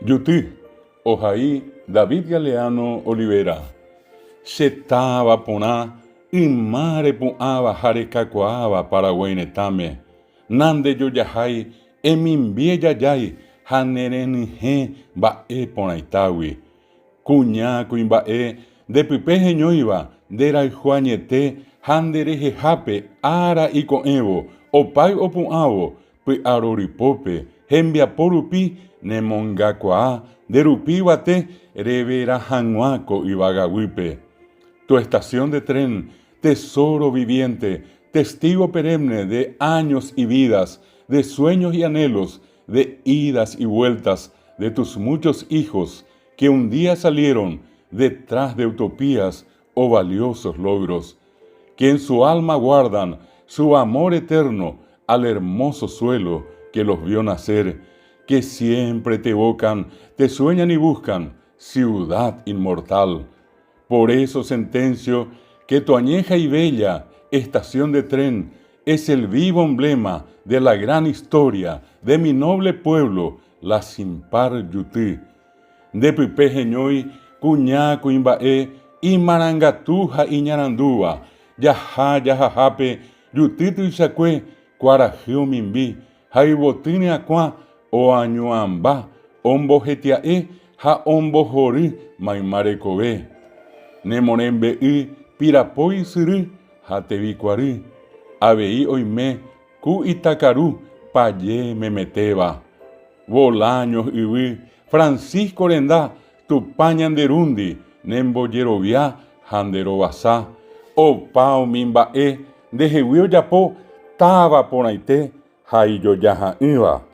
Yuti, Ojaí, David Galeano Olivera. Setaba poná, imare puaba jarecacoaba paraguainetame. Nande yoyahai, emimbie yayai, hanerenije bae ponaitawi. Cuña cuimbae, de pipeje ñoiva, de raijuañete, handereje jape, ara y coevo, opai opuavo, pi aroripope, hembia porupi, nemongacoa, de rupiwate, revera januaco y vagawipe. Tu estación de tren, tesoro viviente, testigo perenne de años y vidas, de sueños y anhelos, de idas y vueltas, de tus muchos hijos, que un día salieron detrás de utopías o valiosos logros, que en su alma guardan su amor eterno al hermoso suelo que los vio nacer, que siempre te evocan, te sueñan y buscan, ciudad inmortal. Por eso sentencio que tu añeja y bella estación de tren es el vivo emblema de la gran historia de mi noble pueblo, la sin par Yuti. De pipeje ñoi, cuñá cuimbae, y marangatuja y ñarandúa, yajajape, Yutitu y sacue, cuarajiu mimbi, jaibotine aqua, o añuamba, ombojetiae, ja ombojori, maimarecobe. Nemorembe y pirapoi siri, hatevicuari, abei oime, ku itacaru, paye me meteba. Bolaños y Francisco Rendá, Tupañanderundi, Nemboyerovia, Handerobasá, Opao Mimbae, de Jehuio Yapó, Taba Ponaite, Jaiyo Yaja Iba.